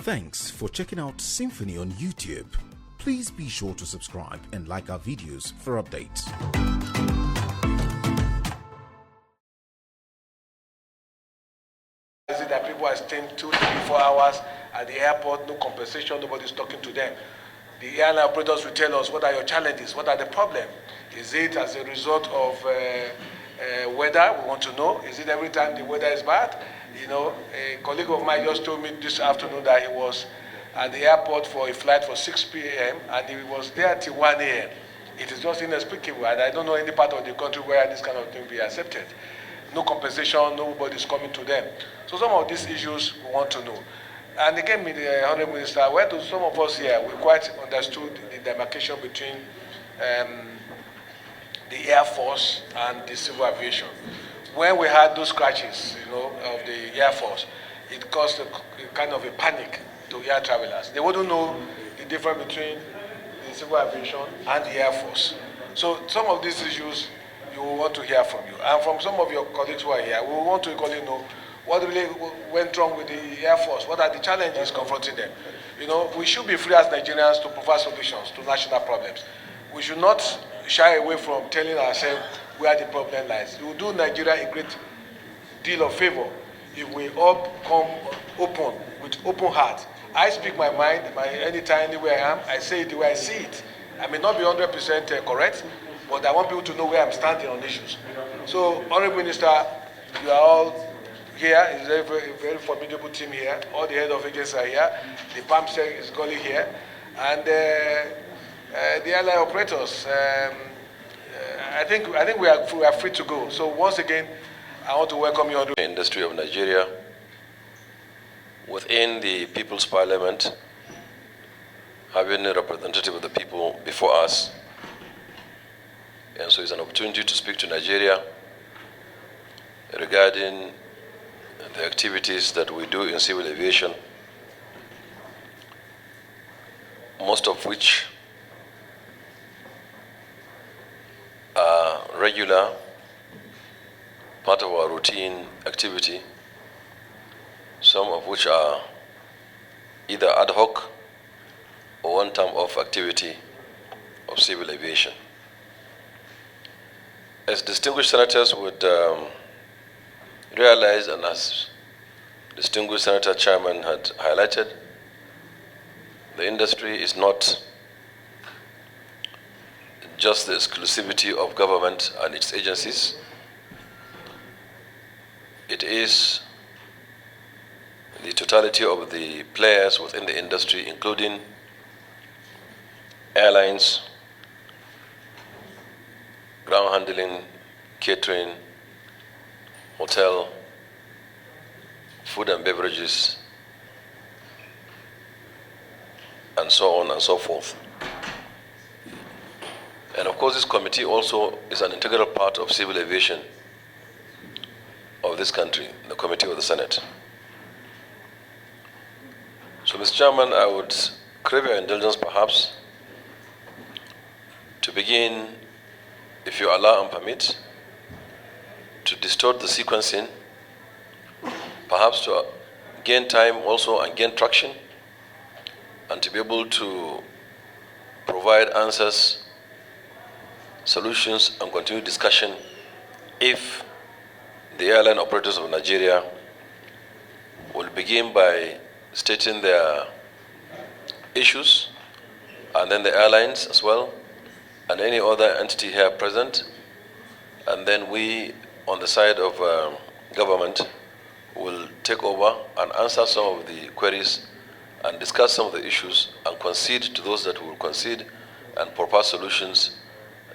Thanks for checking out SYMFONI on YouTube. Please be sure to subscribe and like our videos for updates. Is it that people are staying 2, 3, 4 hours at the airport, no compensation, nobody's talking to them? The airline operators will tell us what are your challenges, what are the problems. Is it as a result of weather? We want to know. Is it every time the weather is bad? You know, a colleague of mine just told me this afternoon that he was at the airport for a flight for 6 p.m. and he was there till 1 a.m. It is just inexplicable, and I don't know any part of the country where this kind of thing will be accepted. No compensation, nobody's coming to them. So some of these issues we want to know. And again, the Honourable Minister, where to some of us here, we quite understood the demarcation between the Air Force and the civil aviation. When we had those crashes, you know, of the Air Force, it caused a kind of a panic to air travelers. They wouldn't know the difference between the civil aviation and the Air Force. So some of these issues you will want to hear from you. And from some of your colleagues who are here, we want to equally know what really went wrong with the Air Force, what are the challenges confronting them. You know, we should be free as Nigerians to provide solutions to national problems. We should not shy away from telling ourselves where the problem lies. It will do Nigeria a great deal of favor if we all come open, with open heart. I speak my mind, anytime, anywhere I am, I say it the way I see it. I may not be 100% correct, but I want people to know where I'm standing on issues. So, Honourable Minister, you are all here. It's a very formidable team here. All the head of agencies are here. The PAMSEC is calling here. And the airline operators, I think we are free to go. So once again, I want to welcome you on the industry of Nigeria within the People's Parliament, having a representative of the people before us. And so it's an opportunity to speak to Nigeria regarding the activities that we do in civil aviation, most of which are regular, part of our routine activity, some of which are either ad hoc or one-time off activity of civil aviation. As distinguished senators would realize, and as distinguished Senator Chairman had highlighted, the industry is not just the exclusivity of government and its agencies. It is the totality of the players within the industry, including airlines, ground handling, catering, hotel, food and beverages, and so on and so forth. And of course, this committee also is an integral part of civil aviation of this country, the committee of the Senate. So, Mr. Chairman, I would crave your indulgence perhaps to begin, if you allow and permit, to distort the sequencing, perhaps to gain time also and gain traction, and to be able to provide answers, solutions, and continue discussion if the airline operators of Nigeria will begin by stating their issues, and then the airlines as well, and any other entity here present, and then we on the side of government will take over and answer some of the queries and discuss some of the issues and concede to those that will concede and propose solutions,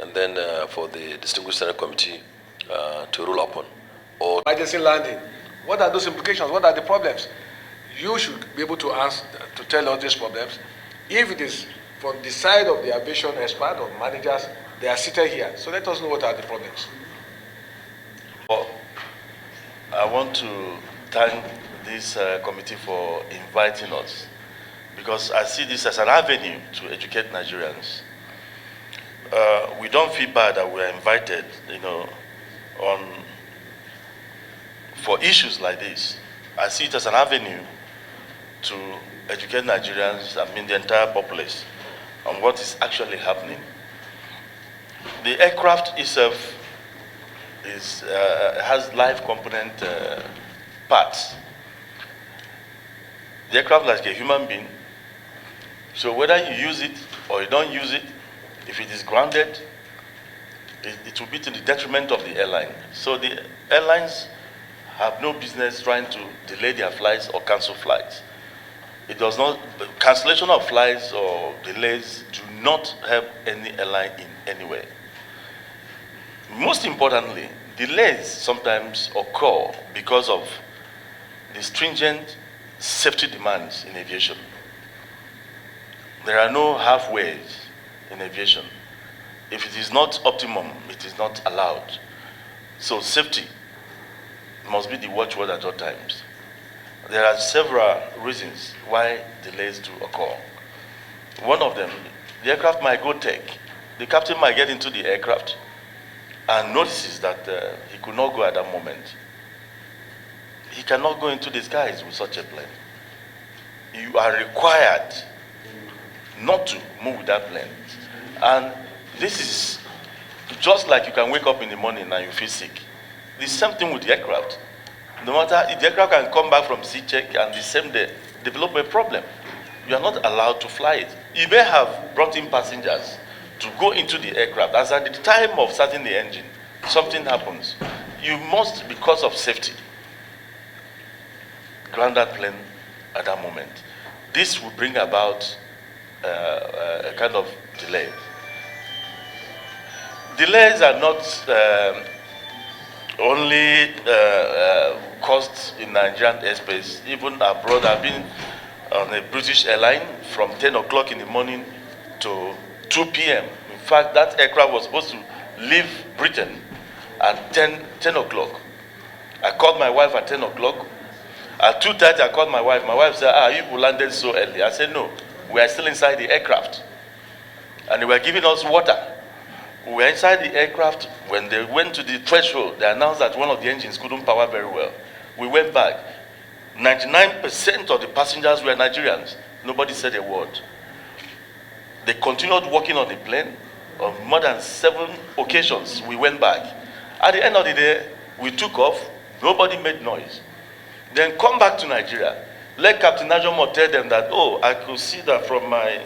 and then for the distinguished Senate committee to rule upon. Or emergency landing. What are those implications? What are the problems? You should be able to answer, to tell us these problems. If it is from the side of the aviation expert or managers, they are seated here. So let us know what are the problems. Well, I want to thank this committee for inviting us, because I see this as an avenue to educate Nigerians. We don't feel bad that we are invited, you know, for issues like this. I see it as an avenue to educate Nigerians, I mean the entire populace, on what is actually happening. The aircraft itself has live component parts. The aircraft is like a human being, so whether you use it or you don't use it, if it is grounded, it will be to the detriment of the airline. So the airlines have no business trying to delay their flights or cancel flights. It does not, cancellation of flights or delays do not help any airline in any way. Most importantly, delays sometimes occur because of the stringent safety demands in aviation. There are no halfways in aviation. If it is not optimum, it is not allowed. So safety must be the watchword at all times. There are several reasons why delays do occur. One of them, the aircraft might go take. The captain might get into the aircraft and notices that he could not go at that moment. He cannot go into the skies with such a plane. You are required not to move with that plane. And this is just like you can wake up in the morning and you feel sick. The same thing with the aircraft. No matter if the aircraft can come back from sea check and the same day develop a problem, you are not allowed to fly it. You may have brought in passengers to go into the aircraft. As at the time of starting the engine, something happens. You must, because of safety, ground that plane at that moment. This will bring about a kind of delay. Delays are not only caused in Nigerian airspace. Even abroad, I've been on a British airline from 10 o'clock in the morning to 2 p.m. In fact, that aircraft was supposed to leave Britain at 10 o'clock. I called my wife at 10 o'clock. At 2:30, I called my wife. My wife said, you landed so early. I said, no, we are still inside the aircraft. And they were giving us water. We were inside the aircraft. When they went to the threshold, they announced that one of the engines couldn't power very well. We went back. 99% of the passengers were Nigerians. Nobody said a word. They continued working on the plane. On more than 7 occasions, we went back. At the end of the day, we took off. Nobody made noise. Then come back to Nigeria. Let Captain Najomo tell them that, I could see that from my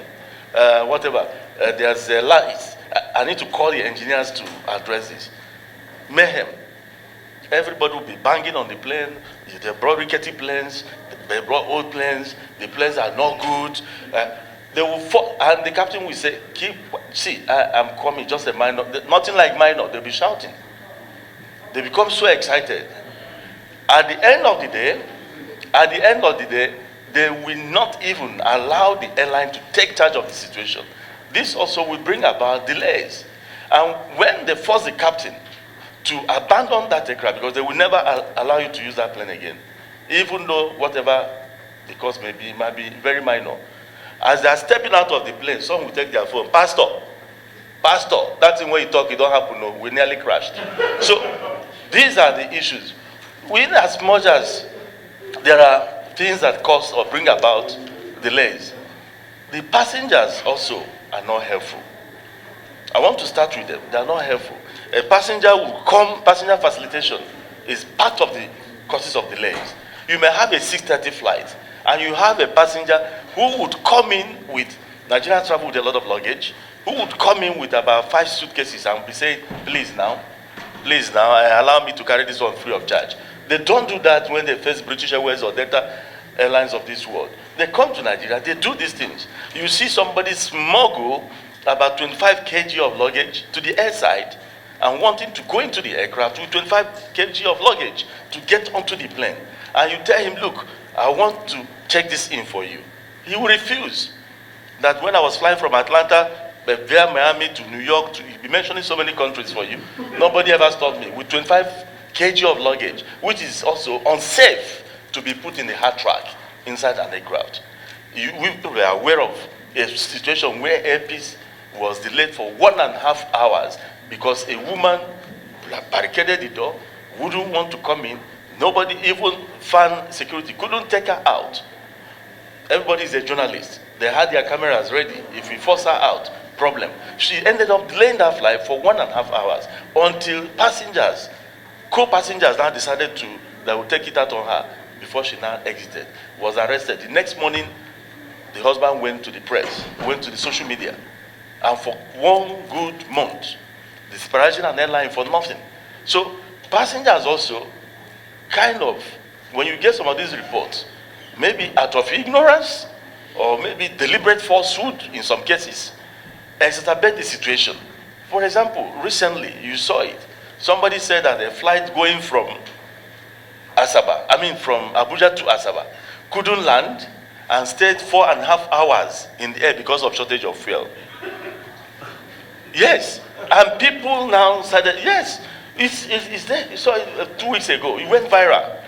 there's a light. I need to call the engineers to address this. Mayhem. Everybody will be banging on the plane. They brought rickety planes. They brought old planes. The planes are not good. They will fall, and the captain will say, I'm coming, just a minor. Nothing like minor. They'll be shouting. They become so excited. At the end of the day, they will not even allow the airline to take charge of the situation. This also will bring about delays. And when they force the captain to abandon that aircraft, because they will never allow you to use that plane again, even though whatever the cost may be, it might be very minor. As they are stepping out of the plane, some will take their phone, Pastor, that thing where you talk, it don't happen, no, we nearly crashed. So these are the issues. In as much as there are things that cause or bring about delays, the passengers also are not helpful. I want to start with them. They are not helpful. A passenger will come, passenger facilitation is part of the causes of delays. You may have a 6:30 flight, and you have a passenger who would come in with, Nigerians travel with a lot of luggage, who would come in with about 5 suitcases and be saying, please now, allow me to carry this one free of charge. They don't do that when they face British Airways or Delta Airlines of this world. They come to Nigeria, they do these things. You see somebody smuggle about 25 kg of luggage to the airside and wanting to go into the aircraft with 25 kg of luggage to get onto the plane. And you tell him, look, I want to check this in for you. He will refuse. That when I was flying from Atlanta, via Miami to New York, he'll be mentioning so many countries for you. Nobody ever stopped me with 25 kg of luggage, which is also unsafe to be put in a hard track inside an aircraft. We are aware of a situation where airpeace was delayed for 1.5 hours because a woman barricaded the door, wouldn't want to come in. Nobody, even fan security, couldn't take her out. Everybody is a journalist. They had their cameras ready. If we force her out, problem. She ended up delaying that flight for 1.5 hours until passengers, co-passengers now decided they would take it out on her before she now exited, was arrested. The next morning, the husband went to the press, went to the social media, and for 1 good month, disparaging an airline for nothing. So passengers also kind of, when you get some of these reports, maybe out of ignorance or maybe deliberate falsehood in some cases, exacerbate the situation. For example, recently you saw it. Somebody said that a flight going from from Abuja to Asaba couldn't land and stayed 4.5 hours in the air because of shortage of fuel. Yes, and people now started, yes, it's there. You saw it 2 weeks ago. It went viral.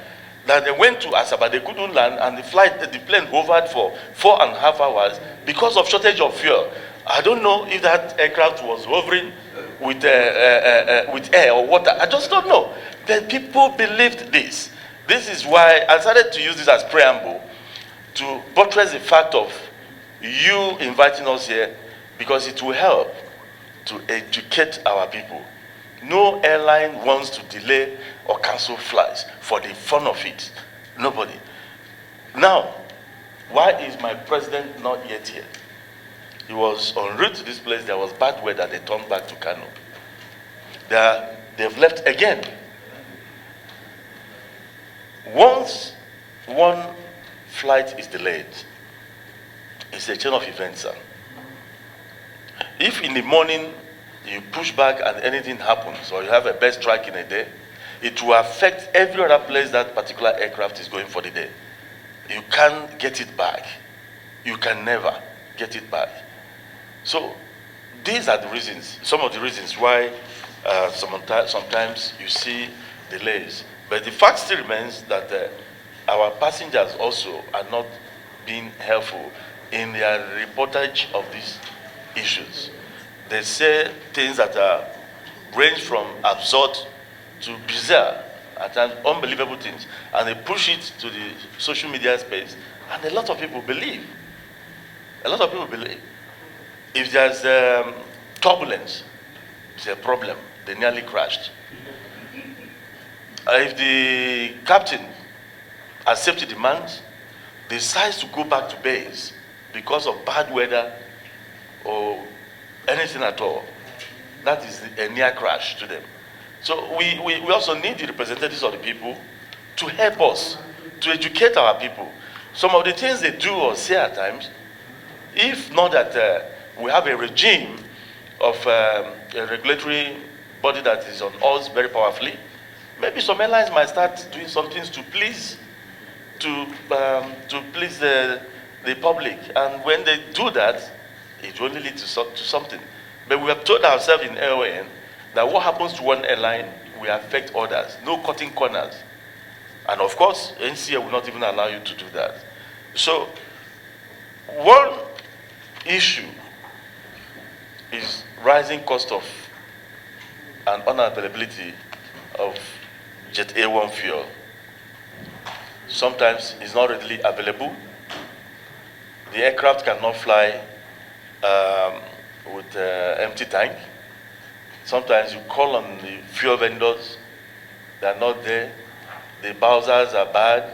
That they went to Asaba, they couldn't land, and the plane hovered for 4.5 hours because of shortage of fuel. I don't know if that aircraft was hovering with air or water. I just don't know. But people believed this. This is why I started to use this as preamble to buttress the fact of you inviting us here, because it will help to educate our people. No airline wants to delay or cancel flights for the fun of it. Nobody. Now, why is my president not yet here? He was en route to this place. There was bad weather. They turned back to Kano. They've left again. Once one flight is delayed, it's a chain of events, sir. If in the morning you push back and anything happens, or you have a bad strike in a day, it will affect every other place that particular aircraft is going for the day. You can't get it back. You can never get it back. So these are the reasons, some of the reasons why sometimes you see delays. But the fact still remains that our passengers also are not being helpful in their reportage of these issues. They say things that range from absurd to bizarre, at times unbelievable things, and they push it to the social media space, and a lot of people believe. A lot of people believe. If there's turbulence, it's a problem. They nearly crashed. If the captain has safety demands, decides to go back to base because of bad weather or anything at all, that is a near crash to them. So we also need the representatives of the people to help us, to educate our people. Some of the things they do or say at times, if not that we have a regime of a regulatory body that is on us very powerfully, maybe some airlines might start doing some things to please the public. And when they do that, it will only lead to something. But we have told ourselves in AON that what happens to one airline will affect others. No cutting corners. And of course, NCA will not even allow you to do that. So, one issue is rising cost of and unavailability of Jet A1 fuel. Sometimes it's not readily available. The aircraft cannot fly with empty tank. Sometimes you call on the fuel vendors, they're not there. The bowsers are bad.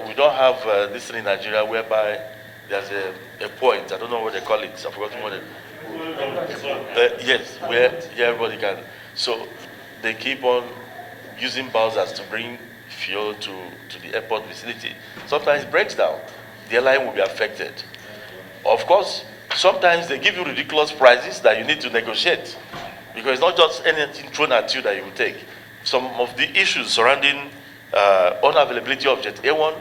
We don't have this thing in Nigeria whereby there's a point, I don't know what they call it, I've forgotten what yes, where everybody can. So they keep on using bowsers to bring fuel to the airport vicinity. Sometimes it breaks down. The airline will be affected. Of course, sometimes they give you ridiculous prices that you need to negotiate, because it's not just anything thrown at you that you will take. Some of the issues surrounding unavailability of Jet A1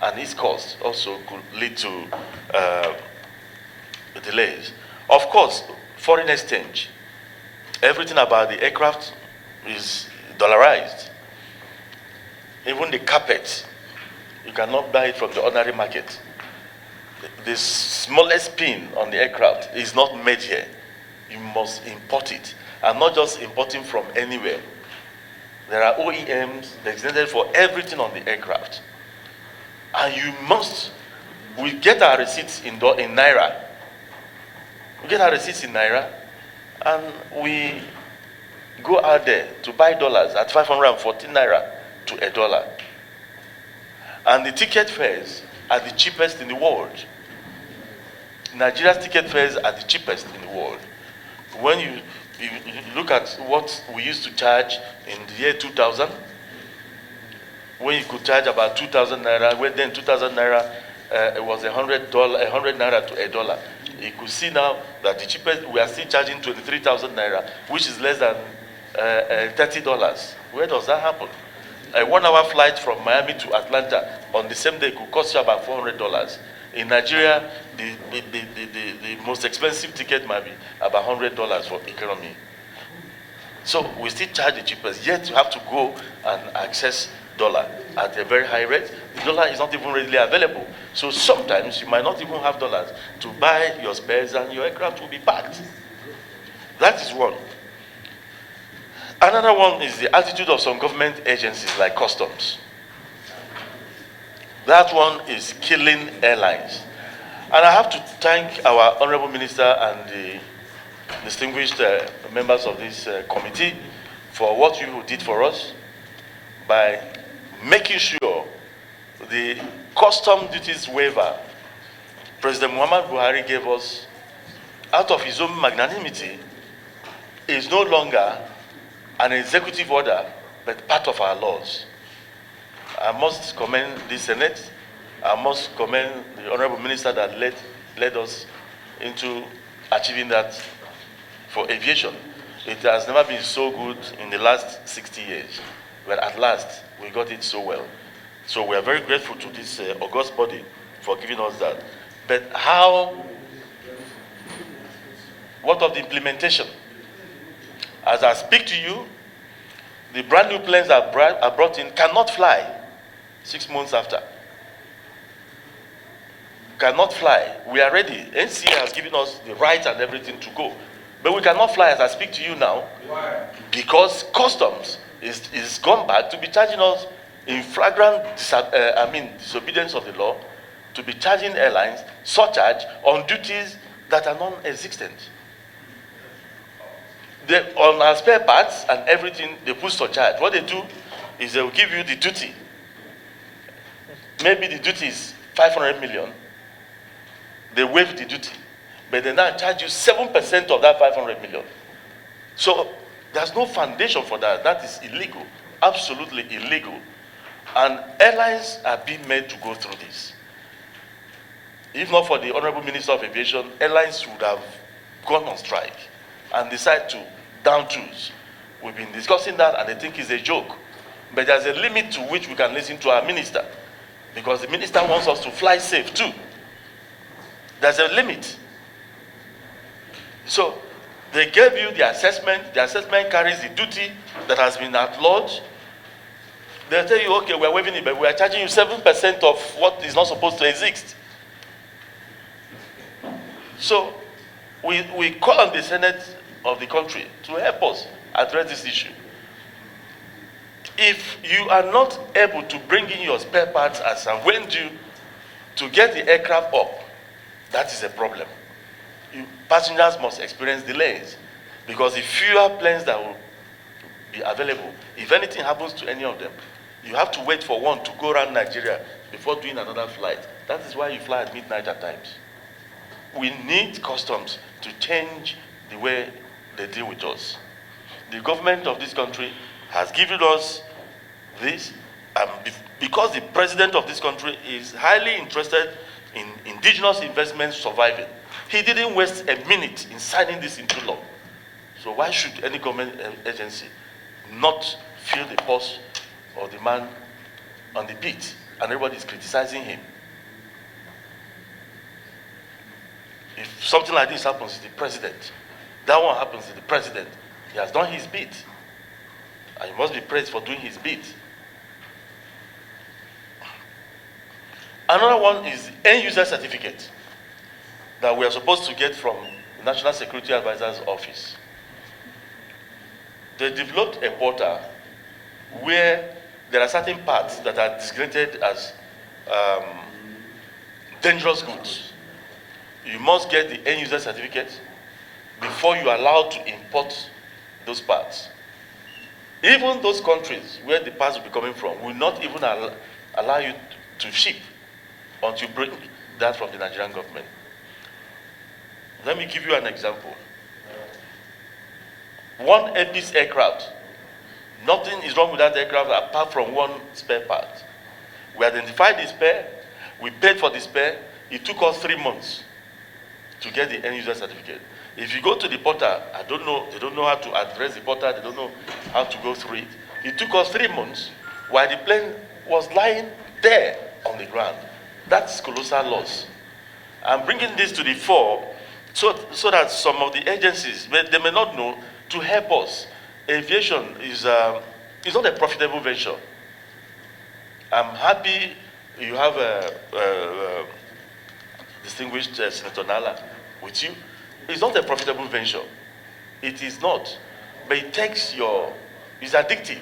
and its cost also could lead to delays. Of course, foreign exchange. Everything about the aircraft is dollarized. Even the carpet, you cannot buy it from the ordinary market. The smallest pin on the aircraft is not made here. You must import it. And not just importing from anywhere. There are OEMs designated for everything on the aircraft. And you must We get our receipts in Naira. We get our receipts in Naira, and we go out there to buy dollars at 514 Naira to $1. And the ticket fares are the cheapest in the world. Nigeria's ticket fares are the cheapest in the world. When you look at what we used to charge in the year 2000, when you could charge about 2,000 Naira, when then 2,000 Naira, it was $100 Naira to $1. You could see now that the cheapest, we are still charging 23,000 Naira, which is less than $30. Where does that happen? A 1 hour flight from Miami to Atlanta on the same day could cost you about $400. In Nigeria, the most expensive ticket might be about $100 for economy. So we still charge the cheapest, yet you have to go and access dollar at a very high rate. The dollar is not even readily available. So sometimes you might not even have dollars to buy your spares and your aircraft will be packed. That is one. Another one is the attitude of some government agencies like customs. That one is killing airlines. And I have to thank our Honorable Minister and the distinguished members of this committee for what you did for us by making sure the custom duties waiver President Muhammad Buhari gave us out of his own magnanimity is no longer an executive order, but part of our laws. I must commend the Senate. I must commend the Honorable Minister that led us into achieving that for aviation. It has never been so good in the last 60 years, but at last we got it so well. So we are very grateful to this august body for giving us that. But what of the implementation? As I speak to you, the brand new planes that are brought in cannot fly 6 months after. Cannot fly. We are ready. NCA has given us the right and everything to go. But we cannot fly as I speak to you now. Why? Because customs is gone back to be charging us in flagrant disobedience of the law, to be charging airlines surcharge on duties that are non-existent. On our spare parts and everything, they put surcharge. What they do is they will give you the duty. Maybe the duty is 500 million. They waive the duty, but they now charge you 7% of that 500 million. So there's no foundation for that. That is illegal, absolutely illegal. And airlines are being made to go through this. If not for the Honorable Minister of Aviation, airlines would have gone on strike and decide to down tools. We've been discussing that and they think it's a joke. But there's a limit to which we can listen to our minister, because the minister wants us to fly safe too. There's a limit. So they gave you the assessment carries the duty that has been outlawed. They'll tell you, okay, we're waiving it, but we are charging you 7% of what is not supposed to exist. So we call on the Senate of the country to help us address this issue. If you are not able to bring in your spare parts as and when due to get the aircraft up, that is a problem. Passengers must experience delays, because the fewer planes that will be available, if anything happens to any of them, you have to wait for one to go around Nigeria before doing another flight. That is why you fly at midnight at times. We need customs to change the way they deal with us. The government of this country has given us this, because the president of this country is highly interested in indigenous investments surviving. He didn't waste a minute in signing this into law. So why should any government agency not feel the pulse of the man on the beat and everybody is criticizing him? If something like this happens to the president, that one happens to the president, he has done his bit. And he must be praised for doing his bit. Another one is the end user certificate that we are supposed to get from the National Security Advisor's office. They developed a portal where there are certain parts that are designated as dangerous goods, you must get the end user certificate before you are allowed to import those parts. Even those countries where the parts will be coming from will not even allow you to ship until you bring that from the Nigerian government. Let me give you an example. One Airpeace aircraft, nothing is wrong with that aircraft apart from one spare part. We identified the spare, we paid for the spare, it took us 3 months to get the end user certificate. If you go to the portal, I don't know, they don't know how to address the portal, they don't know how to go through it. It took us 3 months while the plane was lying there on the ground. That's colossal loss. I'm bringing this to the fore so that some of the agencies, they may not know, to help us. Aviation is not a profitable venture. I'm happy you have a distinguished Senator Nala with you. It's not a profitable venture. It is not. But it takes it's addictive.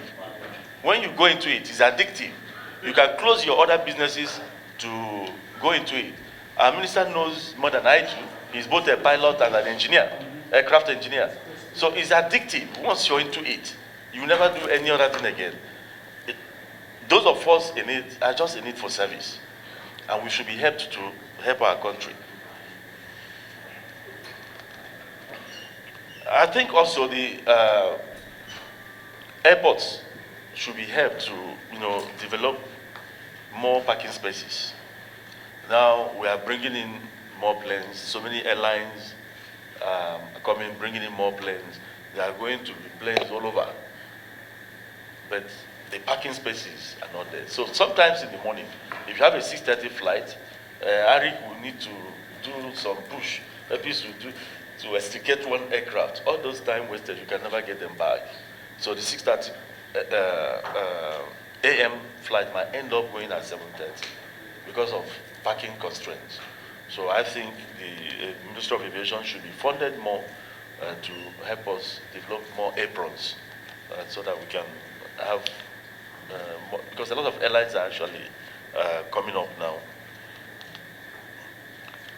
When you go into it, it's addictive. You can close your other businesses to go into it. Our minister knows more than I do. He's both a pilot and an engineer, aircraft engineer. So it's addictive. Once you're into it, you never do any other thing again. Those of us in it are just in it for service. And we should be helped to help our country. I think also the airports should be helped to, develop more parking spaces. Now we are bringing in more planes. So many airlines are bringing in more planes. There are going to be planes all over. But the parking spaces are not there. So sometimes in the morning, if you have a 6:30 flight, Arik will need to do some push. Airpeace will do to extricate one aircraft. All those time wasted, you can never get them back. So the 6:30 a.m. flight might end up going at 7:30 because of parking constraints. So I think the Ministry of Aviation should be funded more to help us develop more aprons so that we can have more, because a lot of airlines are actually coming up now.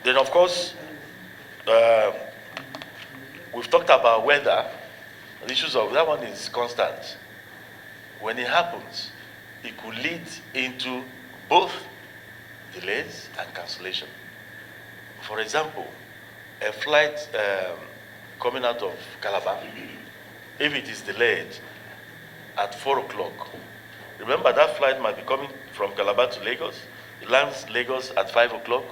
Then of course, we've talked about weather. The issues of that one is constant. When it happens, it could lead into both delays and cancellation. For example, a flight coming out of Calabar, if it is delayed at 4 o'clock, remember that flight might be coming from Calabar to Lagos. It lands Lagos at 5 o'clock.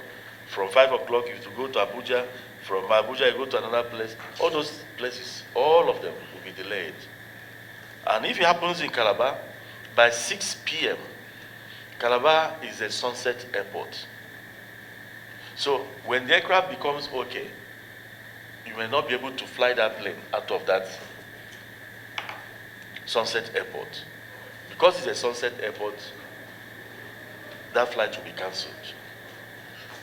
From 5 o'clock, you have to go to Abuja. From Abuja, you go to another place. All those places, all of them will be delayed. And if it happens in Calabar, by 6 p.m., Calabar is a sunset airport. So when the aircraft becomes okay, you may not be able to fly that plane out of that sunset airport. Because it's a sunset airport, that flight will be cancelled.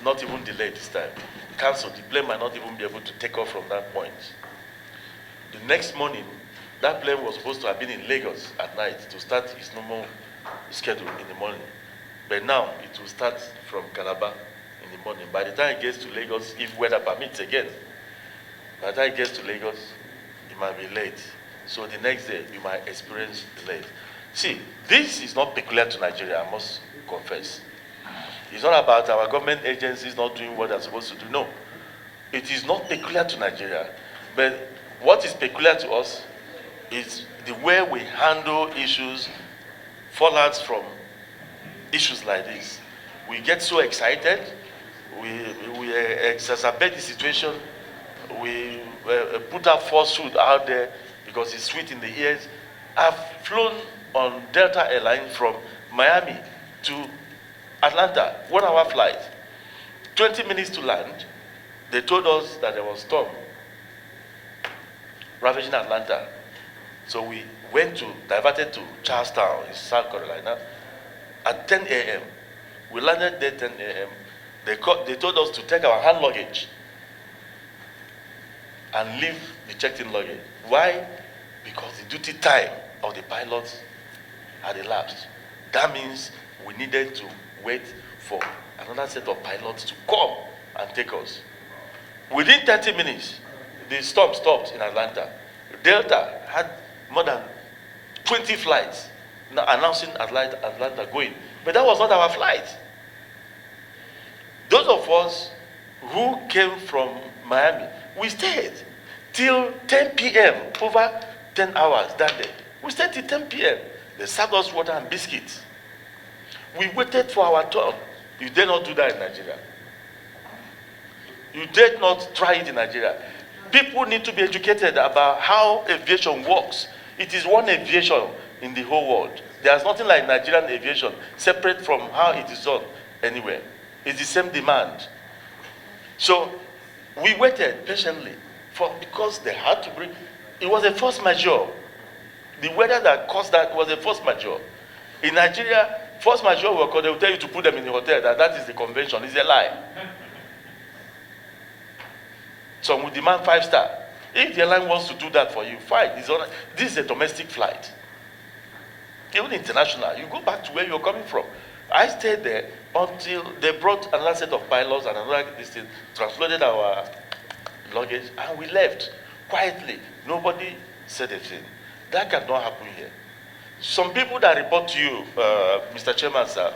Not even delayed this time. Cancelled. The plane might not even be able to take off from that point. The next morning, that plane was supposed to have been in Lagos at night to start its normal schedule in the morning. But now, it will start from Calabar in the morning. By the time it gets to Lagos, if weather permits again, by the time it gets to Lagos, it might be late. So the next day, you might experience delays. See, this is not peculiar to Nigeria, I must confess. It's not about our government agencies not doing what they're supposed to do. No. It is not peculiar to Nigeria. But what is peculiar to us is the way we handle issues, fallouts from issues like this. We get so excited, we exacerbate the situation, we put our falsehood out there because it's sweet in the ears. I've flown on Delta Airline from Miami to Atlanta, 1 hour flight, 20 minutes to land. They told us that there was a storm ravaging Atlanta. So we diverted to Charlestown in South Carolina at 10 a.m. We landed there 10 a.m. They told us to take our hand luggage and leave the checked-in luggage. Why? Because the duty time of the pilots had elapsed. That means we needed to wait for another set of pilots to come and take us. Within 30 minutes, the storm stopped in Atlanta. Delta had more than 20 flights now announcing Atlanta going. But that was not our flight. Those of us who came from Miami, we stayed till 10 p.m., over 10 hours that day. We stayed till 10 p.m. They served us water and biscuits. We waited for our turn. You dare not do that in Nigeria. You dare not try it in Nigeria. People need to be educated about how aviation works. It is one aviation in the whole world. There's nothing like Nigerian aviation separate from how it is done anywhere. It's the same demand. So we waited patiently because they had to bring. It was a force majeure. The weather that caused that was a force majeure. In Nigeria, force majeure they will tell you to put them in the hotel. That is the convention. It's a lie. Some will demand 5-star. If the airline wants to do that for you, fine. This is a domestic flight. Even international, you go back to where you're coming from. I stayed there until they brought another set of pilots and another transloaded our luggage, and we left quietly. Nobody said a thing. That cannot happen here. Some people that report to you, Mr. Chairman, sir,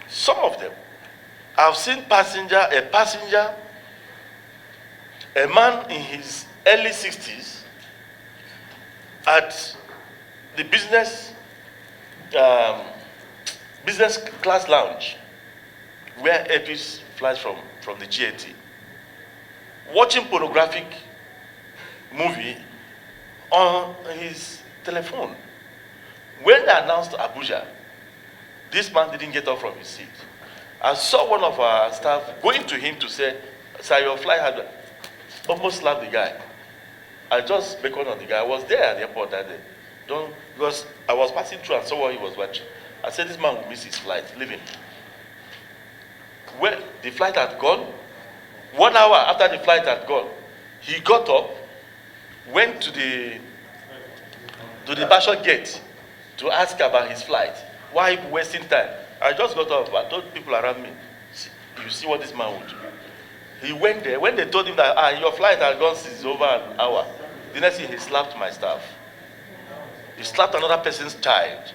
some of them, I've seen a man in his early 60s at the business class lounge where Apis flies from the GAT, watching pornographic movie on his telephone. When they announced Abuja, this man didn't get up from his seat. I saw one of our staff going to him to say, "Sir, your flight had..." Almost slapped the guy. I just beckoned on the guy. I was there at the airport that day. Because I was passing through and saw what he was watching. I said, this man will miss his flight. Leave him. When the flight had gone, 1 hour after the flight had gone, he got up, went to the Basho gate to ask about his flight. Why wasting time? I just got up. I told people around me, you see what this man would do. He went there. When they told him that your flight had gone since over an hour, the next thing he slapped my staff. He slapped another person's child.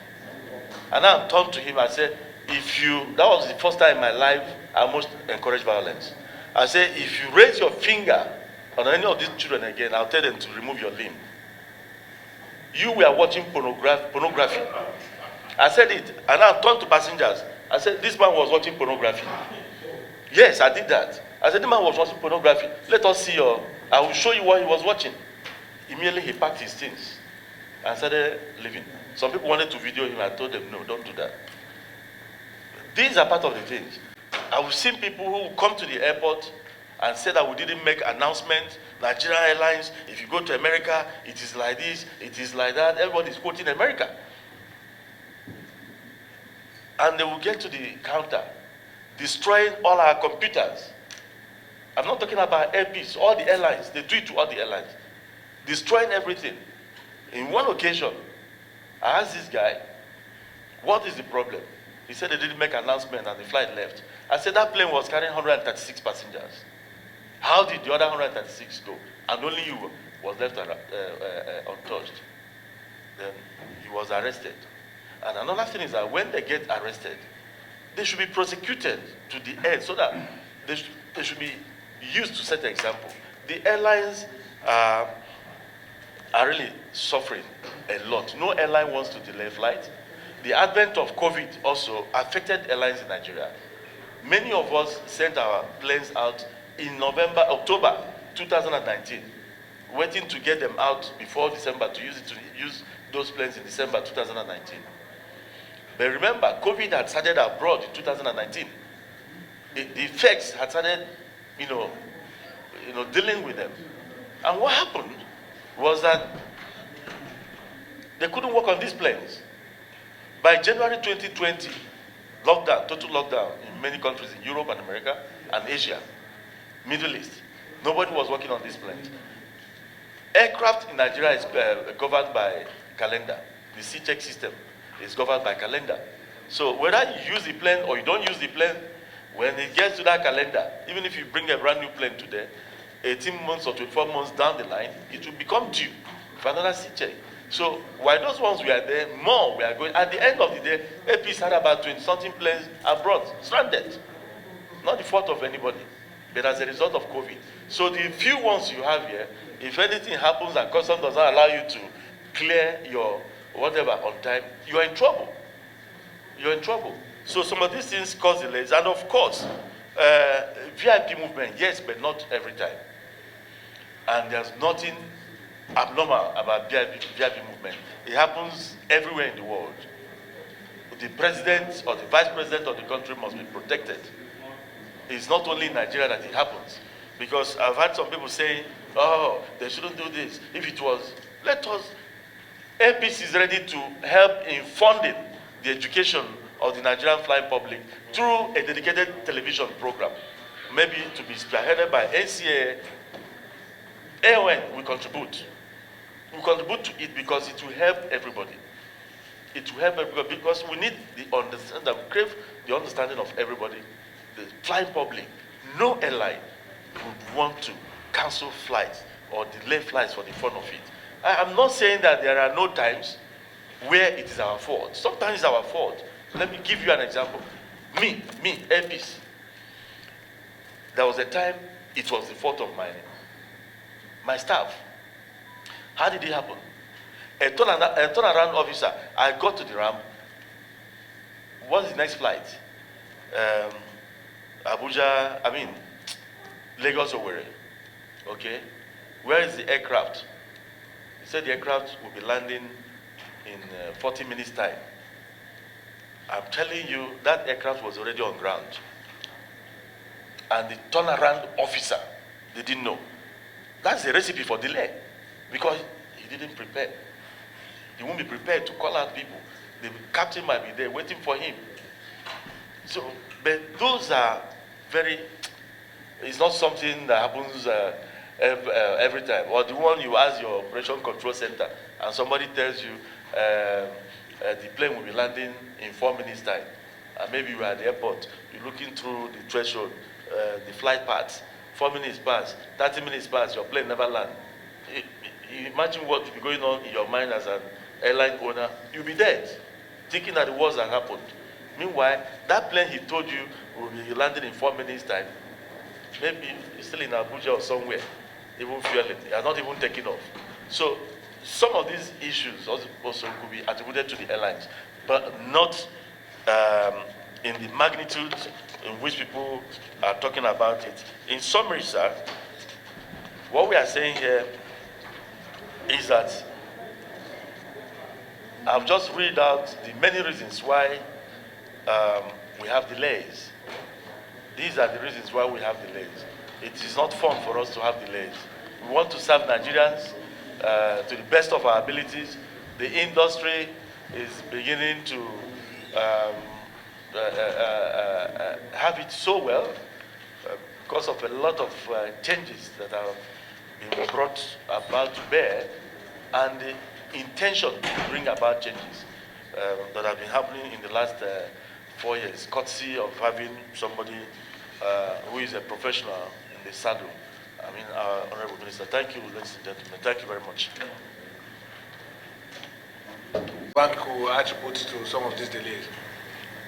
And I turned to him and said, that was the first time in my life I most encourage violence. I said, if you raise your finger on any of these children again, I'll tell them to remove your limb. You were watching pornography. I said it, and I turned to passengers. I said, this man was watching pornography. Yes, I did that. I said, the man was watching pornography. Let us see I will show you what he was watching. Immediately he packed his things and started leaving. Some people wanted to video him. I told them, no, don't do that. These are part of the things. I've seen people who come to the airport and say that we didn't make announcements. Nigeria Airlines, if you go to America, it is like this, it is like that. Everybody's quoting America. And they will get to the counter, destroying all our computers. I'm not talking about airpiece, all the airlines. They do it to all the airlines. Destroying everything. In one occasion, I asked this guy, what is the problem? He said they didn't make an announcement and the flight left. I said that plane was carrying 136 passengers. How did the other 136 go? And only you was left untouched. Then he was arrested. And another thing is that when they get arrested, they should be prosecuted to the end so that they should be used to set an example. The airlines are really suffering a lot. No airline wants to delay flights. The advent of COVID also affected airlines in Nigeria. Many of us sent our planes out in October 2019, waiting to get them out before December to use those planes in December 2019. But remember, COVID had started abroad in 2019. The effects had started, dealing with them. And what happened was that they couldn't work on these planes. By January 2020, lockdown, total lockdown in many countries in Europe and America and Asia, Middle East. Nobody was working on these planes. Aircraft in Nigeria is governed by calendar. The C-check system is governed by calendar. So whether you use the plane or you don't use the plane, When it gets to that calendar, even if you bring a brand new plane today, 18 months or 24 months down the line, it will become due for another C check. So while those ones we are there, more we are going. At the end of the day, APs had about 20-something planes abroad, stranded. Not the fault of anybody, but as a result of COVID. So the few ones you have here, if anything happens and customs does not allow you to clear your whatever on time, you are in trouble. You're in trouble. So some of these things cause delays. And of course, VIP movement, yes, but not every time. And there's nothing abnormal about VIP movement. It happens everywhere in the world. The president or the vice president of the country must be protected. It's not only in Nigeria that it happens. Because I've had some people saying, oh, they shouldn't do this. If it was, let us. APC is ready to help in funding the education of the Nigerian flying public through a dedicated television program, maybe to be spearheaded by NCA. Airline will contribute. We contribute to it because it will help everybody. It will help everybody because we need the understanding, we crave the understanding of everybody, the flying public. No airline would want to cancel flights or delay flights for the fun of it. I'm not saying that there are no times where it is our fault. Sometimes it's our fault. Let me give you an example. Me, APs. There was a time it was the fault of my staff. How did it happen? A turnaround officer, I got to the ramp. What's the next flight? Abuja, Lagos Owerri. Okay. Where is the aircraft? He said the aircraft will be landing in 40 minutes time. I'm telling you, that aircraft was already on ground. And the turnaround officer, they didn't know. That's the recipe for delay. Because he didn't prepare. He won't be prepared to call out people. The captain might be there waiting for him. So, but those are it's not something that happens every time. Or the one you ask your operation control center and somebody tells you the plane will be landing in 4 minutes time. And maybe you are at the airport, you're looking through the threshold, the flight paths, 4 minutes pass, 30 minutes pass, your plane never land. Imagine what will be going on in your mind as an airline owner. You'll be dead, thinking that the worst has happened. Meanwhile, that plane he told you will be landing in 4 minutes time, maybe it's still in Abuja or somewhere, even fueling. It has not even taken off. So some of these issues also could be attributed to the airlines, but not in the magnitude in which people are talking about it. In summary, sir, what we are saying here is that I've just read out the many reasons why we have delays. These are the reasons why we have delays. It is not fun for us to have delays. We want to serve Nigerians to the best of our abilities. The industry is beginning to have it so well because of a lot of changes that have been brought about to bear and the intention to bring about changes that have been happening in the last 4 years, courtesy of having somebody who is a professional in the saddle. Our Honorable Minister. Thank you, ladies and gentlemen. Thank you very much. Bank who attribute to some of these delays.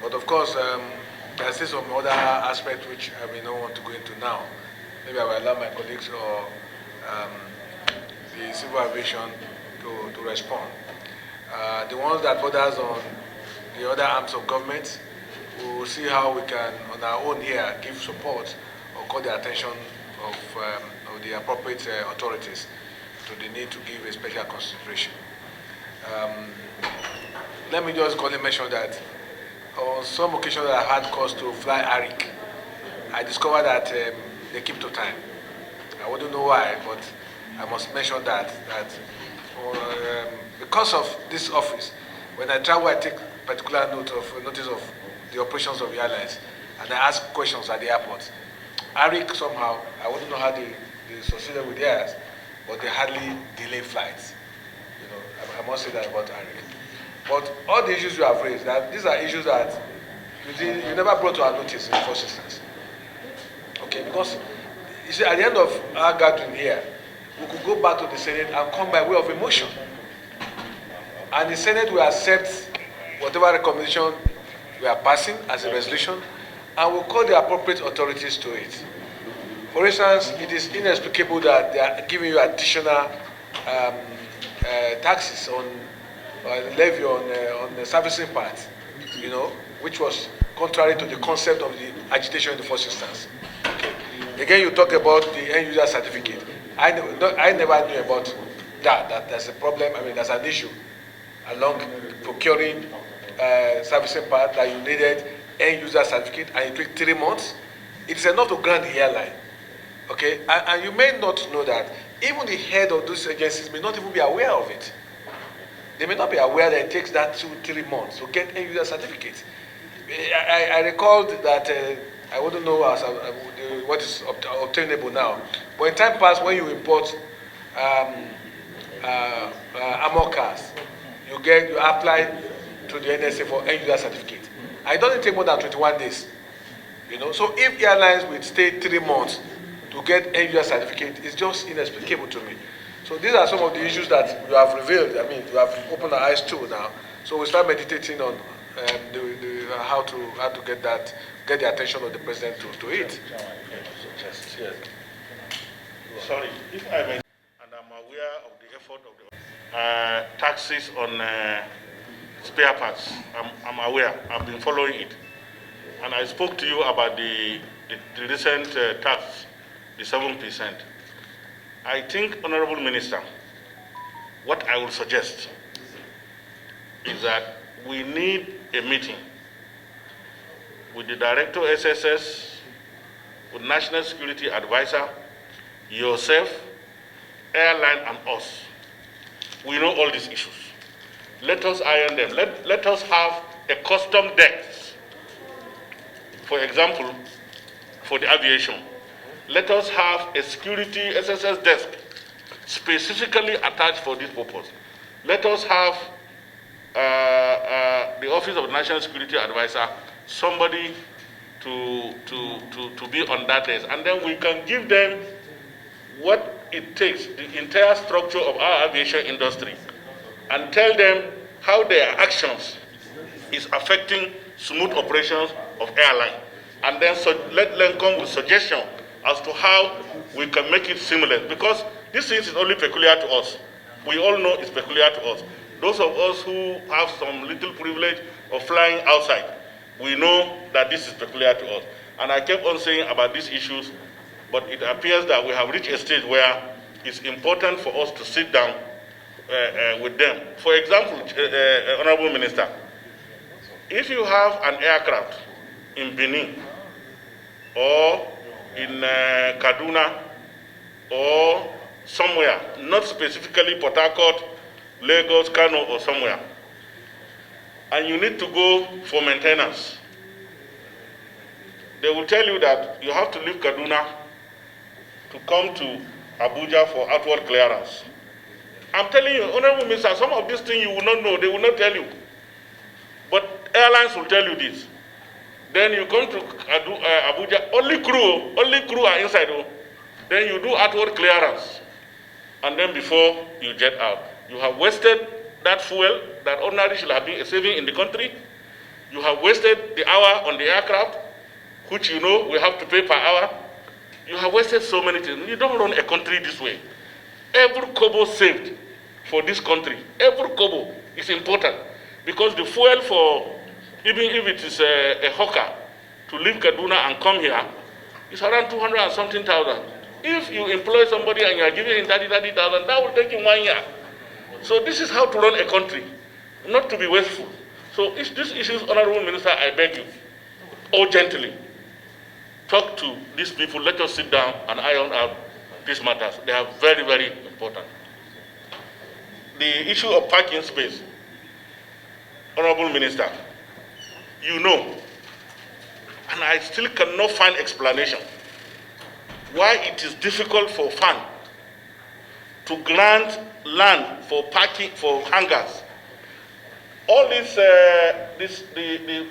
But of course, there are still some other aspects which I may not want to go into now. Maybe I will allow my colleagues or the civil aviation to respond. The ones that borders on the other arms of government, we will see how we can, on our own here, give support or call the attention of the appropriate authorities to the need to give a special consideration. Let me just quickly mention that on some occasions I had cause to fly ARIC. I discovered that they keep to time. I wouldn't know why, but I must mention that because of this office, when I travel, I take particular notice of the operations of the airlines, and I ask questions at the airport. ARIC somehow, I wouldn't know how they succeeded with theirs, but they hardly delay flights. I must say that about ARIC. But all the issues you have raised, these are issues that You never brought to our notice in the first instance. Okay, because you see, at the end of our gathering here, we could go back to the Senate and come by way of a motion. And the Senate will accept whatever recommendation we are passing as a resolution, and will call the appropriate authorities to it. For instance, it is inexplicable that they are giving you additional taxes on levy on the servicing part, you know, which was contrary to the concept of the agitation in the first instance. Okay. Again, you talk about the end user certificate. I never knew about that there's a problem. I mean, there's an issue along procuring servicing part that you needed end user certificate, and it took 3 months. It's enough to grant the airline. Okay, and you may not know that even the head of those agencies may not even be aware of it. They may not be aware that it takes that 2-3 months to get end user certificate. I recalled that I wouldn't know what is obtainable now, but in time past, when you import armor cars, you apply to the NSA for end user certificate. It doesn't take more than 21 days. You know, so if airlines would stay 3 months to get end user certificate, it's just inexplicable to me. So these are some of the issues that you have revealed. I mean, you have opened our eyes to now. So we start meditating on how to get the attention of the president to it. Yes. Sorry, if I may, and I'm aware of the effort of the taxes on spare parts. I'm aware. I've been following it, and I spoke to you about the recent tax, the 7%. I think, Honorable Minister, what I would suggest is that we need a meeting with the Director SSS, with National Security Advisor, yourself, airline, and us. We know all these issues. Let us iron them. Let us have a custom desk. For example, for the aviation. Let us have a security SSS desk specifically attached for this purpose. Let us have the Office of National Security Advisor, somebody to be on that desk, and then we can give them what it takes, the entire structure of our aviation industry, and tell them how their actions is affecting smooth operations of airline, and then let them come with suggestions as to how we can make it seamless, because this thing is only peculiar to us. We all know it's peculiar to us. Those of us who have some little privilege of flying outside, we know that this is peculiar to us. And I kept on saying about these issues, but it appears that we have reached a stage where it's important for us to sit down with them. For example, Honorable Minister, if you have an aircraft in Benin or in Kaduna or somewhere, not specifically Port Harcourt, Lagos, Kano, or somewhere, and you need to go for maintenance, they will tell you that you have to leave Kaduna to come to Abuja for outward clearance. I'm telling you, Honorable Minister, some of these things you will not know, they will not tell you. But airlines will tell you this. Then you come to Abuja, only crew are inside. Then you do outward clearance. And then before you jet out, you have wasted that fuel that ordinarily should have been a saving in the country. You have wasted the hour on the aircraft, which you know we have to pay per hour. You have wasted so many things. You don't run a country this way. Every kobo saved for this country, every kobo is important, because the fuel for, even if it is a hawker, to leave Kaduna and come here, is around 200 and something thousand. If you employ somebody and you are giving him 30,000, that will take him 1 year. So this is how to run a country, not to be wasteful. So if these issues, Honorable Minister, I beg you, urgently, talk to these people, let us sit down and iron out these matters. They are very, very important. The issue of parking space, Honorable Minister, you know, and I still cannot find explanation why it is difficult for FAN to grant land for parking for hangars all the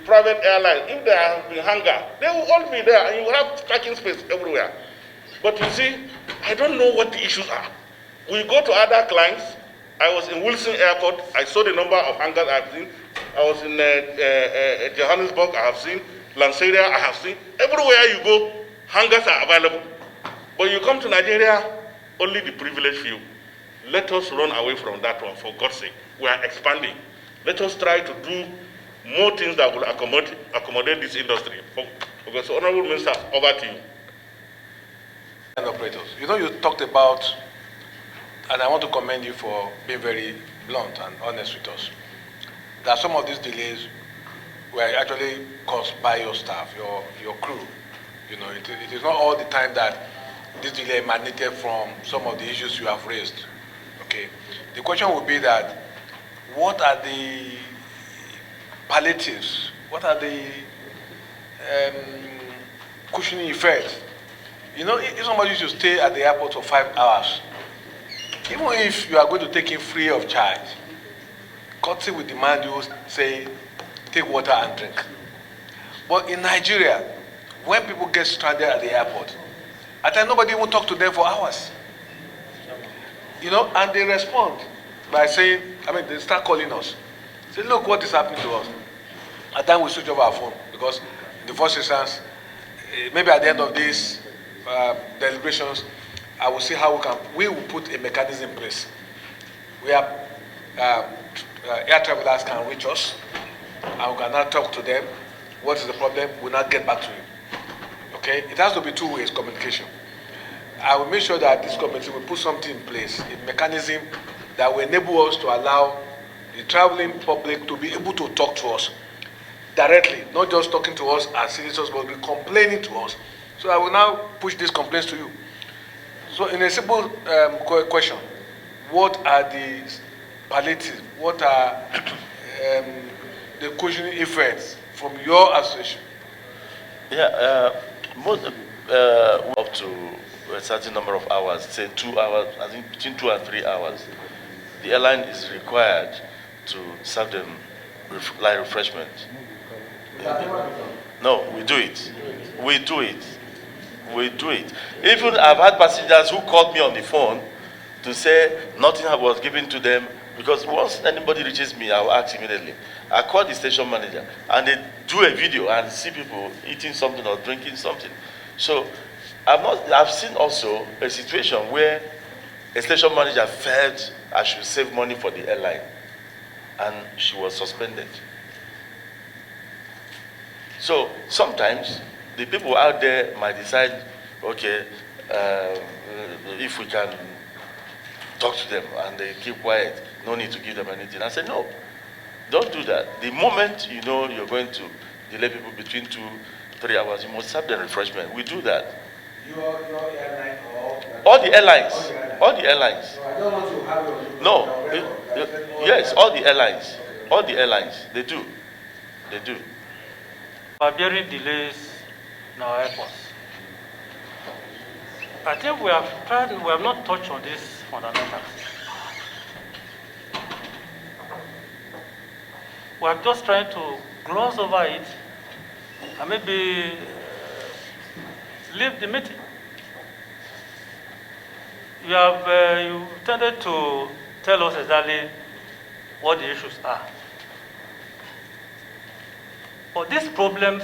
private airlines, if they have been hangar, they will all be there, and you will have parking space everywhere. But you see, I don't know what the issues are. We go to other clients. I was in Wilson Airport. I saw the number of hangars I have seen. I was in Johannesburg. I have seen Lanseria. I have seen. Everywhere you go, hangars are available. But you come to Nigeria, only the privileged few. Let us run away from that one, for God's sake. We are expanding. Let us try to do more things that will accommodate this industry. Okay, so Honorable Minister, over to you. And operators, you know, you talked about, and I want to commend you for being very blunt and honest with us, that some of these delays were actually caused by your staff, your crew. You know, it is not all the time that this delay emanated from some of the issues you have raised. Okay, the question would be that, what are the palliatives? What are the cushioning effects? You know, if somebody should stay at the airport for 5 hours, even if you are going to take him free of charge, courtesy will demand you say, take water and drink. But in Nigeria, when people get stranded at the airport, at times nobody will talk to them for hours. You know, and they respond by saying, they start calling us. Say, look what is happening to us. At times we switch off our phone, because in the first instance, maybe at the end of this deliberations, I will see how we will put a mechanism in place where air travelers can reach us, and we can now talk to them. What is the problem? We'll not get back to you. Okay? It has to be two ways communication. I will make sure that this committee will put something in place, a mechanism that will enable us to allow the traveling public to be able to talk to us directly, not just talking to us as citizens, but be complaining to us. So I will now push these complaints to you. So in a simple question, what are the palliatives? What are the cushioning effects from your association? Yeah, up to a certain number of hours, say 2 hours, I think between 2 and 3 hours, the airline is required to serve them light refreshment. No, we do it. We do it. We do it. Even I've had passengers who called me on the phone to say nothing was given to them, because once anybody reaches me, I will ask immediately. I call the station manager, and they do a video and see people eating something or drinking something. So I've seen also a situation where a station manager felt I should save money for the airline, and she was suspended. So sometimes the people out there might decide, okay, if we can talk to them and they keep quiet, no need to give them anything. I said, no, don't do that. The moment you know you're going to delay people between 2-3 hours, you must serve them refreshment. We do that. Your airline or all the airlines. All the airlines. So I don't want to have your no. Yes, all the airlines. All the airlines. They do. They do. We are bearing delays in our airports. I think we have not touched on these fundamentals. We are just trying to gloss over it and maybe leave the meeting. You tended to tell us exactly what the issues are. But these problems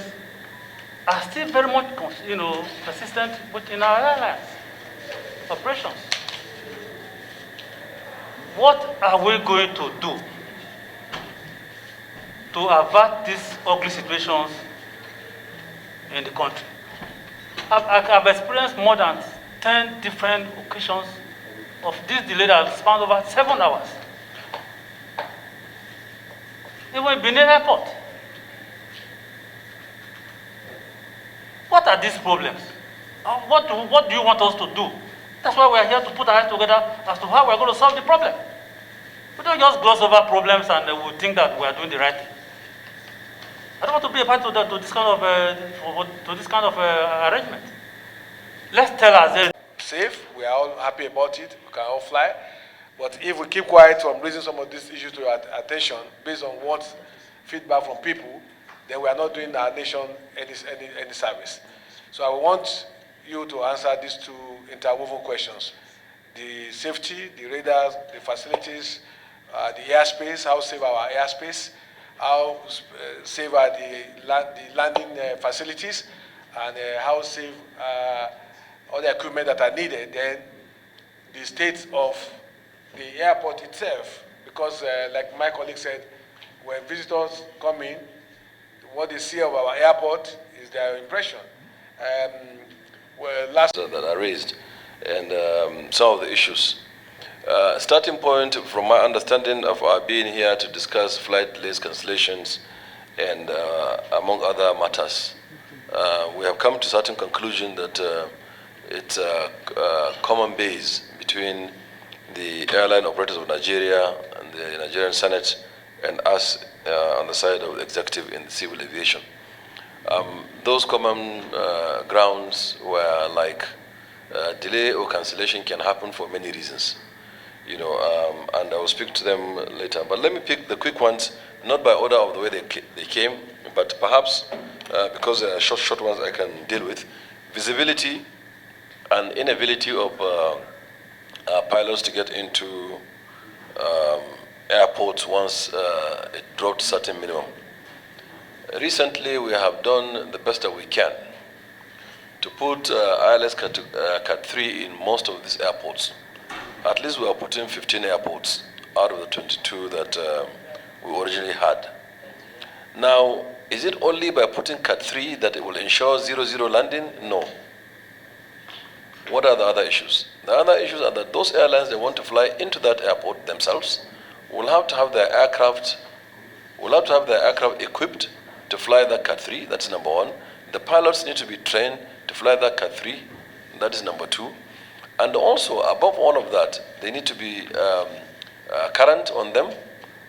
are still very much, persistent within our airlines operations. What are we going to do to avert these ugly situations in the country? I've experienced more than 10 different occasions of this delay that spanned over 7 hours. Even Benin Airport. What are these problems? What do you want us to do? That's why we are here to put our heads together as to how we are going to solve the problem. We don't just gloss over problems and we think that we are doing the right thing. I don't want to be a part to this kind of arrangement. Let's tell us. Safe, we are all happy about it, we can all fly. But if we keep quiet from raising some of these issues to our attention based on what feedback from people, then we are not doing our nation any service. So I want you to answer these two interwoven questions. The safety, the radars, the facilities, the airspace, how safe our airspace, how safe are the landing facilities, and how safe all the equipment that are needed, then the state of the airport itself, because like my colleague said, when visitors come in, what they see of our airport is their impression. Well, last that are raised, and some of the issues. Starting point, from my understanding of our being here to discuss flight delays, cancellations, and among other matters, we have come to certain conclusion that it's a common base between the airline operators of Nigeria and the Nigerian Senate and us on the side of the executive in the civil aviation. Those common grounds were like delay or cancellation can happen for many reasons, and I will speak to them later. But let me pick the quick ones, not by order of the way they came, but perhaps because they are short ones I can deal with. Visibility and inability of pilots to get into airports once it dropped certain minimum. Recently, we have done the best that we can to put ILS Cat 3 in most of these airports. At least we are putting 15 airports out of the 22 that we originally had. Now, is it only by putting Cat 3 that it will ensure 0-0 landing? No. What are the other issues? The other issues are that those airlines that want to fly into that airport themselves will have to have their aircraft equipped to fly that Cat 3, that's number one. The pilots need to be trained to fly that Cat 3, that is number two. And also, above all of that, they need to be current on them,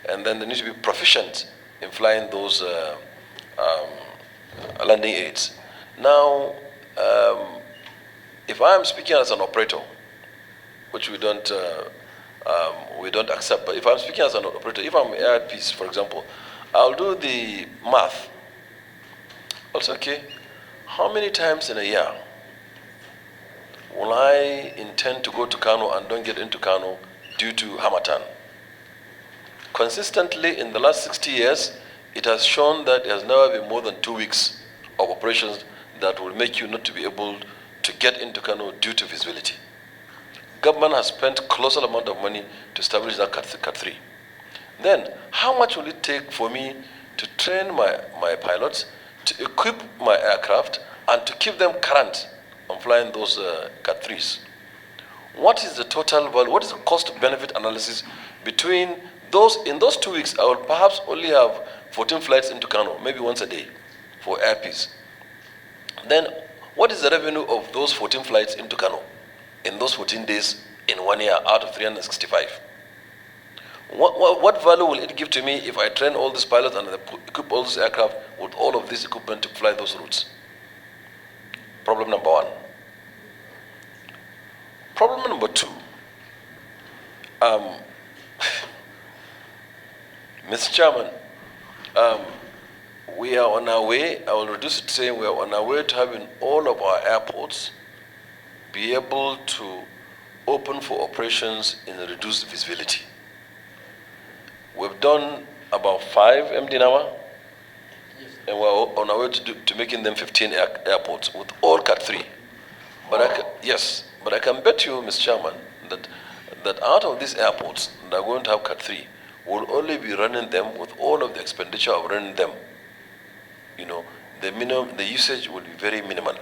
and then they need to be proficient in flying those landing aids. Now, if I am speaking as an operator, which we don't accept, but if I'm speaking as an operator, if I'm Air Peace, for example, I'll do the math. Also, okay, how many times in a year will I intend to go to Kano and don't get into Kano due to Hamatan? Consistently in the last 60 years, it has shown that there has never been more than 2 weeks of operations that will make you not to be able to get into Kano due to visibility. Government has spent colossal amount of money to establish that Cat 3. Then, how much will it take for me to train my pilots, to equip my aircraft, and to keep them current on flying those Cat 3s? What is the total value, what is the cost-benefit analysis between those? In those 2 weeks, I will perhaps only have 14 flights into Kano, maybe once a day, for Air Peace. Then, what is the revenue of those 14 flights into Kano in those 14 days in 1 year out of 365? What value will it give to me if I train all these pilots and equip all this aircraft with all of this equipment to fly those routes? Problem number one. Problem number two. Mr. Chairman, we are on our way, I will reduce it to saying we are on our way to having all of our airports be able to open for operations in a reduced visibility. We've done about 5 MD Nama, and we're on our way to making them 15 airports with all Cat 3. But I can bet you, Mr. Chairman, that out of these airports that are going to have Cat 3, we'll only be running them with all of the expenditure of running them. The usage will be very minimal,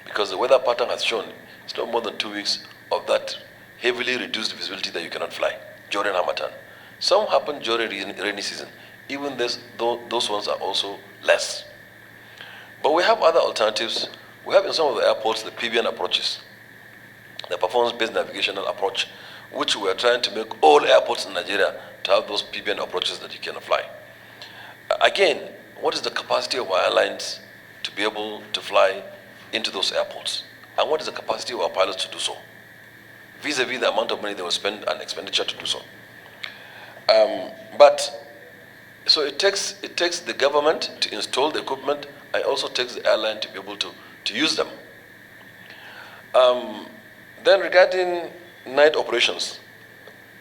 because the weather pattern has shown it's not more than 2 weeks of that heavily reduced visibility that you cannot fly during Hamatan. Some happen during rainy season. Even those ones are also less. But we have other alternatives. We have in some of the airports the PBN approaches, the performance-based navigational approach, which we are trying to make all airports in Nigeria to have those PBN approaches that you can fly. Again, what is the capacity of our airlines to be able to fly into those airports? And what is the capacity of our pilots to do so? vis-a-vis the amount of money they will spend and expenditure to do so. So it takes the government to install the equipment, and it also takes the airline to be able to use them. Then regarding night operations,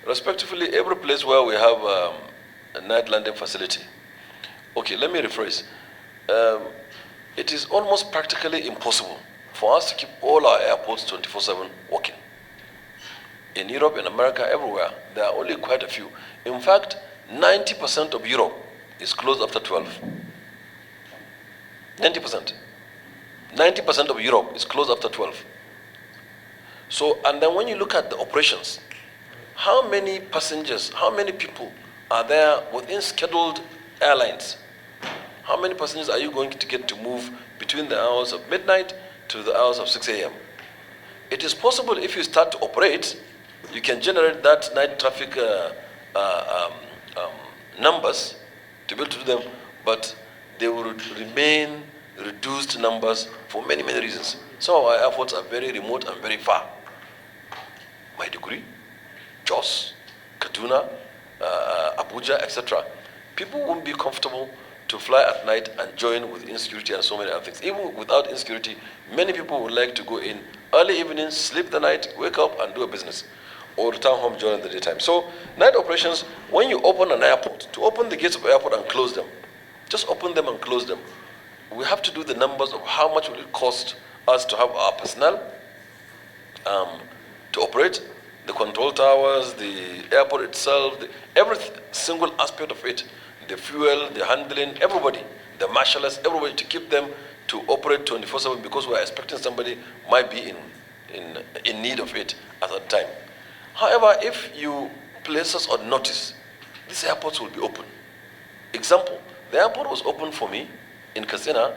respectively, every place where we have a night landing facility, okay, let me rephrase. It is almost practically impossible for us to keep all our airports 24/7 working. In Europe, in America, everywhere, there are only quite a few. In fact, 90% of Europe is closed after 12. 90%. 90% of Europe is closed after 12. So, and then when you look at the operations, how many passengers, how many people are there within scheduled airlines? How many passengers are you going to get to move between the hours of midnight to the hours of 6 a.m.? It is possible if you start to operate, you can generate that night traffic numbers to be able to do them, but they will remain reduced numbers for many, many reasons. Some of our airports are very remote and very far. Maiduguri, Jos, Kaduna, Abuja, etc. People won't be comfortable to fly at night and join with insecurity and so many other things. Even without insecurity, many people would like to go in early evening, sleep the night, wake up and do a business, or return home during the daytime. So night operations, when you open an airport, to open the gates of the airport and close them, just open them and close them. We have to do the numbers of how much will it cost us to have our personnel to operate, the control towers, the airport itself, every single aspect of it, the fuel, the handling, everybody, the marshals, everybody, to keep them to operate 24/7, because we are expecting somebody might be in need of it at that time. However, if you place us on notice, these airports will be open. Example, the airport was open for me in Katsina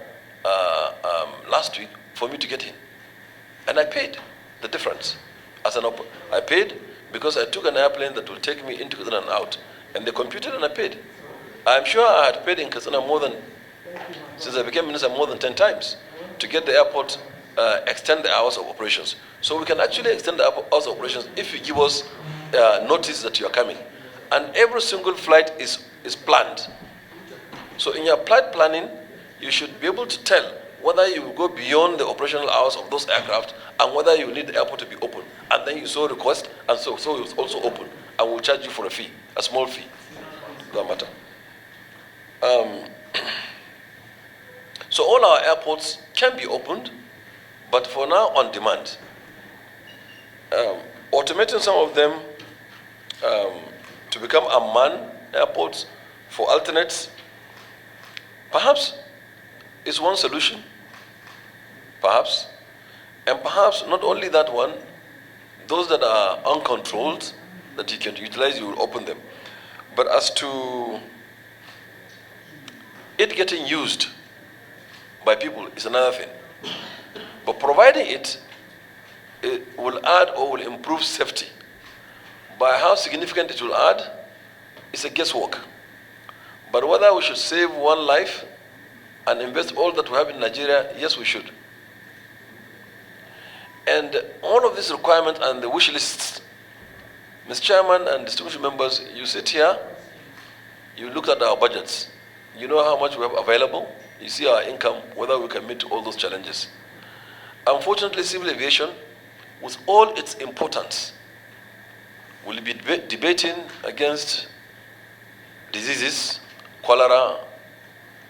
last week for me to get in. And I paid the difference. I paid because I took an airplane that will take me into Katsina and out, and they computed and I paid. I'm sure I had paid in Katsina since I became minister, more than 10 times to get the airport extend the hours of operations. So we can actually extend the hours of operations if you give us notice that you are coming. And every single flight is planned. So in your flight planning, you should be able to tell whether you will go beyond the operational hours of those aircraft and whether you need the airport to be open. And then you so request, and so it's also open. And we'll charge you for a fee, a small fee. Doesn't matter. So all our airports can be opened, but for now on demand. Automating some of them to become unmanned airports for alternates, perhaps is one solution. Perhaps. And perhaps not only that one, those that are uncontrolled, that you can utilize, you will open them. But as to it getting used by people is another thing. But providing it will add or will improve safety. By how significant it will add, it's a guesswork. But whether we should save one life and invest all that we have in Nigeria, yes, we should. And all of these requirements and the wish lists, Mr. Chairman and distinguished members, you sit here, you look at our budgets, you know how much we have available, you see our income, whether we can meet all those challenges. Unfortunately, civil aviation, with all its importance, will be debating against diseases, cholera,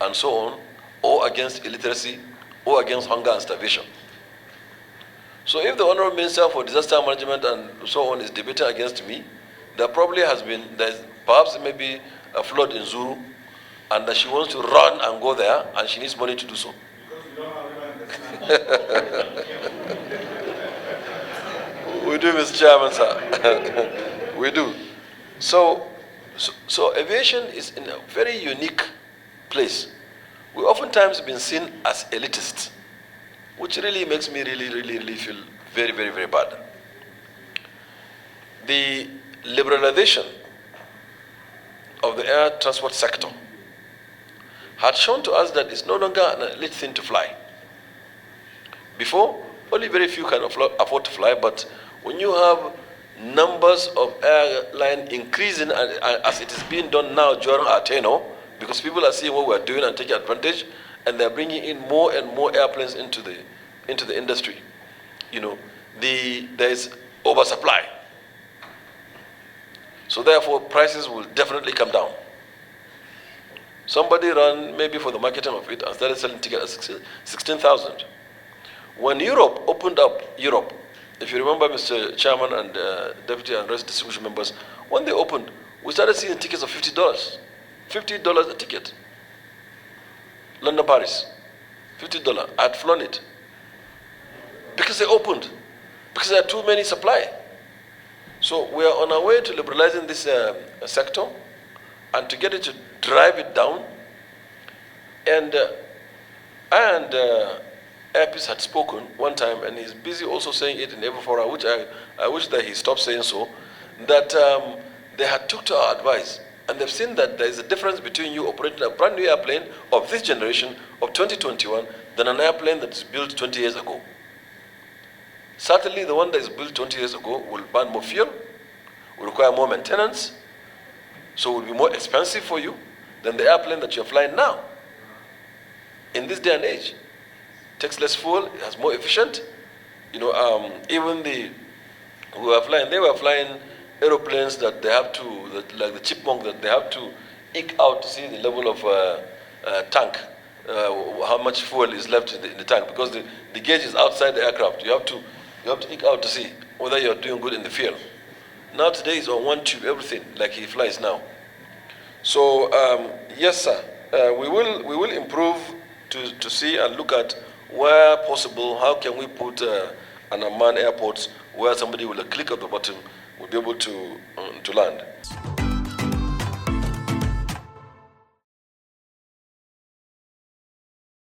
and so on, or against illiteracy, or against hunger and starvation. So if the Honorable Minister for Disaster Management and so on is debating against me, there probably has been, perhaps maybe a flood in Zuru, and that she wants to run and go there, and she needs money to do so. We do, Mr. Chairman, sir. We do. So aviation is in a very unique place. We oftentimes been seen as elitist, which really makes me really feel very, very, very bad. The liberalization of the air transport sector had shown to us that it's no longer an elite thing to fly. Before, only very few can afford to fly, but when you have numbers of airline increasing as it is being done now during our tenure, because people are seeing what we are doing and taking advantage, and they're bringing in more and more airplanes into the industry. You know, there is oversupply. So therefore, prices will definitely come down. Somebody ran maybe for the marketing of it and started selling tickets at 16,000. When Europe opened up, if you remember, Mr. Chairman and Deputy and rest distribution members, when they opened, we started seeing tickets of $50. $50 a ticket. London, Paris, $50. I had flown it. Because they opened. Because there are too many supply. So we are on our way to liberalizing this sector, and to get it to drive it down. And Airpeace had spoken one time, and he's busy also saying it in every forum, which I wish that he stopped saying so, that they had took to our advice, and they've seen that there is a difference between you operating a brand new airplane of this generation of 2021 than an airplane that is built 20 years ago. Certainly the one that is built 20 years ago will burn more fuel, will require more maintenance, so it will be more expensive for you than the airplane that you're flying now. In this day and age, it takes less fuel, it has more efficient. You know, even they were flying aeroplanes that they have to, like the chipmunk, that they have to eke out to see the level of tank, how much fuel is left in the tank, because the gauge is outside the aircraft. You have to eke out to see whether you're doing good in the field. Now today is on one tube, everything, like he flies now. So yes, sir, we will improve to see and look at where possible, how can we put an unmanned airport where somebody with a click of the button will be able to land.